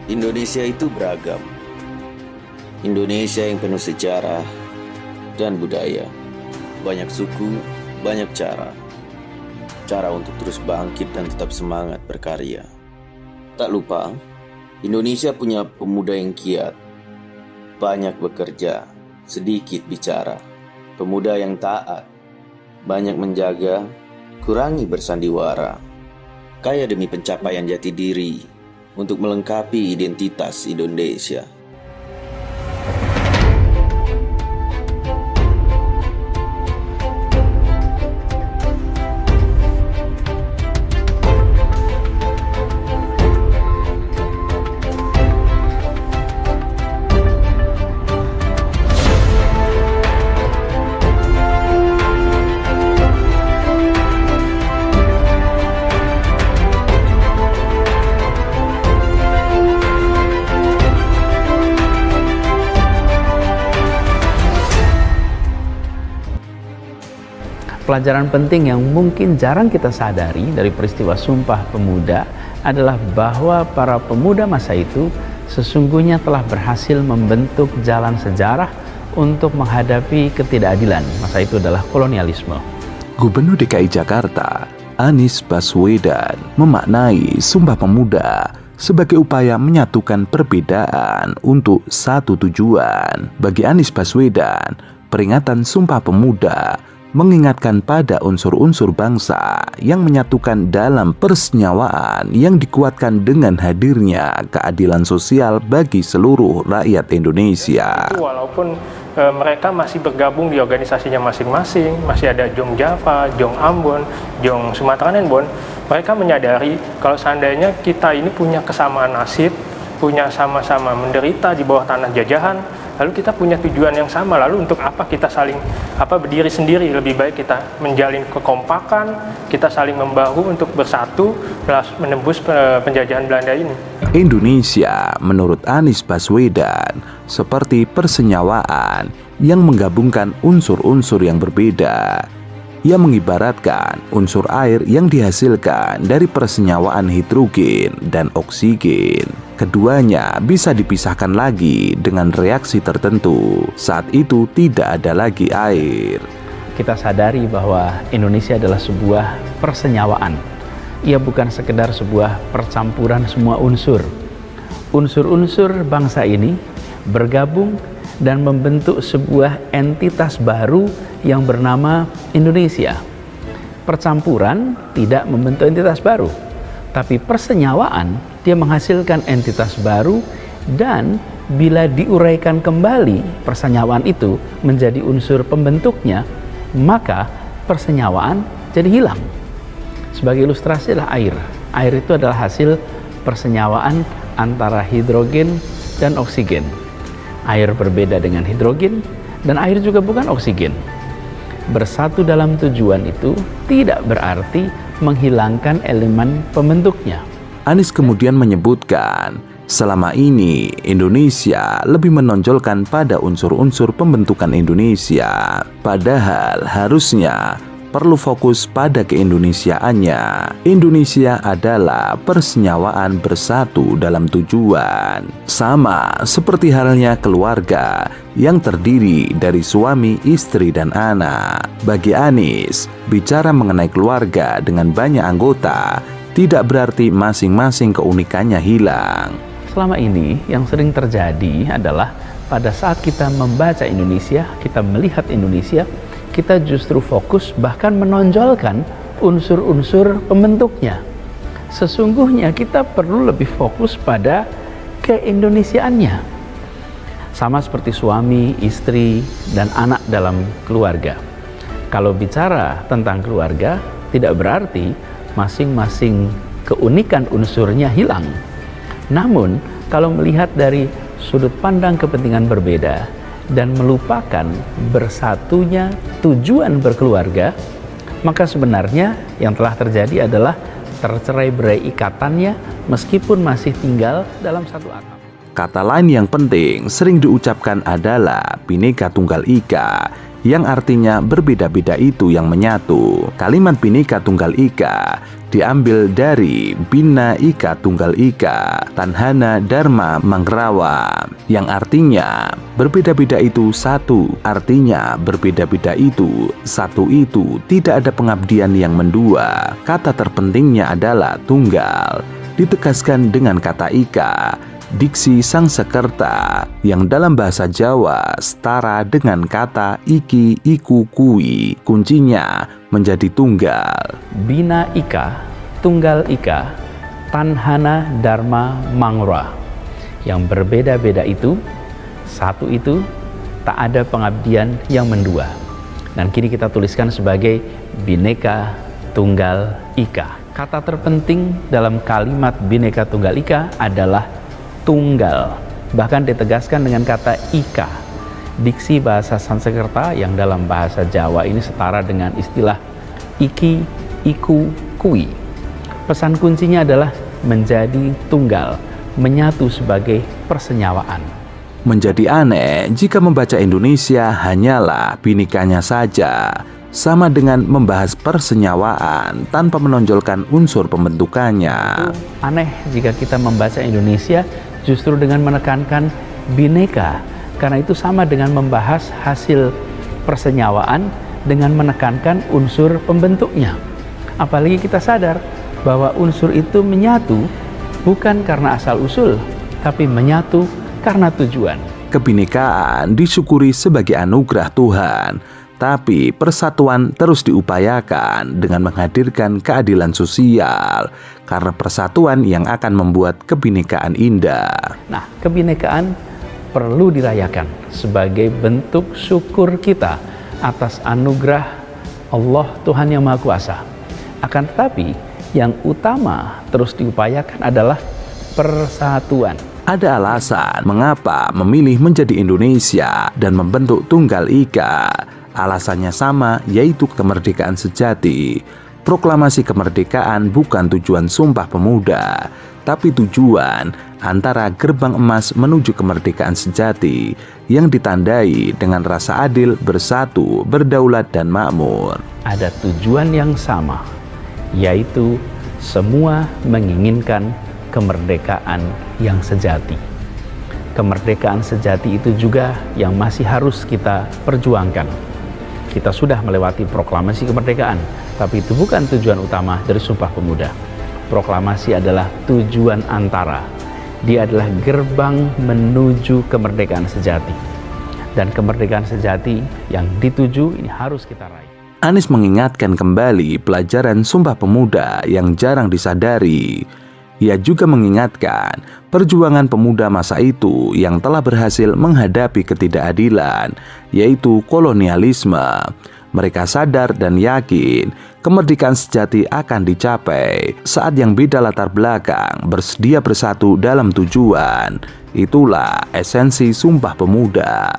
Indonesia itu beragam. Indonesia yang penuh sejarah dan budaya. Banyak suku, banyak cara. Cara untuk terus bangkit dan tetap semangat berkarya. Tak lupa, Indonesia punya pemuda yang giat. Banyak bekerja, sedikit bicara. Pemuda yang taat, banyak menjaga, kurangi bersandiwara. Kaya demi pencapaian jati diri untuk melengkapi identitas Indonesia. Pelajaran penting yang mungkin jarang kita sadari dari peristiwa Sumpah Pemuda adalah bahwa para pemuda masa itu sesungguhnya telah berhasil membentuk jalan sejarah untuk menghadapi ketidakadilan. Masa itu adalah kolonialisme. Gubernur DKI Jakarta, Anies Baswedan, memaknai Sumpah Pemuda sebagai upaya menyatukan perbedaan untuk satu tujuan. Bagi Anies Baswedan, peringatan Sumpah Pemuda mengingatkan pada unsur-unsur bangsa yang menyatukan dalam persenyawaan yang dikuatkan dengan hadirnya keadilan sosial bagi seluruh rakyat Indonesia. Walaupun mereka masih bergabung di organisasinya masing-masing, masih ada Jong Java, Jong Ambon, Jong Sumatera Nenbon, mereka menyadari kalau seandainya kita ini punya kesamaan nasib, punya sama-sama menderita di bawah tanah jajahan, lalu kita punya tujuan yang sama, lalu untuk apa kita saling berdiri sendiri? Lebih baik kita menjalin kekompakan, kita saling membahu untuk bersatu menembus penjajahan Belanda ini. Indonesia menurut Anies Baswedan seperti persenyawaan yang menggabungkan unsur-unsur yang berbeda. Ia mengibaratkan unsur air yang dihasilkan dari persenyawaan hidrogen dan oksigen. Keduanya bisa dipisahkan lagi dengan reaksi tertentu. Saat itu tidak ada lagi air. Kita sadari bahwa Indonesia adalah sebuah persenyawaan. Ia bukan sekedar sebuah percampuran semua unsur. Unsur-unsur bangsa ini bergabung dan membentuk sebuah entitas baru yang bernama Indonesia. Percampuran tidak membentuk entitas baru, tapi persenyawaan dia menghasilkan entitas baru, dan bila diuraikan kembali persenyawaan itu menjadi unsur pembentuknya, maka persenyawaan jadi hilang. Sebagai ilustrasi adalah air. Air itu adalah hasil persenyawaan antara hidrogen dan oksigen. Air berbeda dengan hidrogen, dan air juga bukan oksigen. Bersatu dalam tujuan itu tidak berarti menghilangkan elemen pembentuknya. Anies kemudian menyebutkan, selama ini Indonesia lebih menonjolkan pada unsur-unsur pembentukan Indonesia, padahal harusnya perlu fokus pada keindonesiaannya. Indonesia adalah persenyawaan bersatu dalam tujuan. Sama seperti halnya keluarga yang terdiri dari suami, istri, dan anak. Bagi Anies, bicara mengenai keluarga dengan banyak anggota tidak berarti masing-masing keunikannya hilang. Selama ini yang sering terjadi adalah pada saat kita membaca Indonesia, kita melihat Indonesia, kita justru fokus bahkan menonjolkan unsur-unsur pembentuknya. Sesungguhnya kita perlu lebih fokus pada keindonesiaannya. Sama seperti suami, istri, dan anak dalam keluarga. Kalau bicara tentang keluarga, tidak berarti masing-masing keunikan unsurnya hilang. Namun, kalau melihat dari sudut pandang kepentingan berbeda dan melupakan bersatunya tujuan berkeluarga, maka sebenarnya yang telah terjadi adalah tercerai-berai ikatannya meskipun masih tinggal dalam satu atap. Kata lain yang penting sering diucapkan adalah Bhinneka Tunggal Ika, yang artinya berbeda-beda itu yang menyatu. Kalimat Bhinneka Tunggal Ika diambil dari Bhina Ika Tunggal Ika, Tanhana Dharma Mangrawa, yang artinya berbeda-beda itu satu. Artinya berbeda-beda itu satu, itu tidak ada pengabdian yang mendua. Kata terpentingnya adalah tunggal, ditegaskan dengan kata ika, diksi Sangsekerta, yang dalam bahasa Jawa setara dengan kata iki, iku, kui. Kuncinya menjadi tunggal. Bhina Ika, Tunggal Ika, Tanhana Dharma Mangra. Yang berbeda-beda itu, satu itu, tak ada pengabdian yang mendua. Dan kini kita tuliskan sebagai Bhinneka Tunggal Ika. Kata terpenting dalam kalimat Bhinneka Tunggal Ika adalah tunggal. Bahkan ditegaskan dengan kata ika. Diksi bahasa Sanskerta yang dalam bahasa Jawa ini setara dengan istilah iki, iku, kui. Pesan kuncinya adalah menjadi tunggal, menyatu sebagai persenyawaan. Menjadi aneh jika membaca Indonesia hanyalah bhinnekanya saja, sama dengan membahas persenyawaan tanpa menonjolkan unsur pembentukannya. Aneh jika kita membaca Indonesia justru dengan menekankan bhinneka, karena itu sama dengan membahas hasil persenyawaan dengan menekankan unsur pembentuknya. Apalagi kita sadar bahwa unsur itu menyatu bukan karena asal-usul, tapi menyatu karena tujuan. Kebhinekaan disyukuri sebagai anugerah Tuhan, tapi persatuan terus diupayakan dengan menghadirkan keadilan sosial, karena persatuan yang akan membuat kebhinekaan indah. Nah, kebhinekaan perlu dirayakan sebagai bentuk syukur kita atas anugerah Allah Tuhan Yang Maha Kuasa. Akan tetapi, yang utama terus diupayakan adalah persatuan. Ada alasan mengapa memilih menjadi Indonesia dan membentuk Tunggal Ika. Alasannya sama, yaitu kemerdekaan sejati. Proklamasi kemerdekaan bukan tujuan Sumpah Pemuda, tapi tujuan antara gerbang emas menuju kemerdekaan sejati yang ditandai dengan rasa adil, bersatu, berdaulat, dan makmur. Ada tujuan yang sama, yaitu semua menginginkan kemerdekaan yang sejati. Kemerdekaan sejati itu juga yang masih harus kita perjuangkan. Kita sudah melewati proklamasi kemerdekaan, tapi itu bukan tujuan utama dari Sumpah Pemuda. Proklamasi adalah tujuan antara. Dia adalah gerbang menuju kemerdekaan sejati. Dan kemerdekaan sejati yang dituju ini harus kita raih. Anies mengingatkan kembali pelajaran Sumpah Pemuda yang jarang disadari. Ia juga mengingatkan perjuangan pemuda masa itu yang telah berhasil menghadapi ketidakadilan, yaitu kolonialisme. Mereka sadar dan yakin kemerdekaan sejati akan dicapai saat yang beda latar belakang bersedia bersatu dalam tujuan. Itulah esensi Sumpah Pemuda.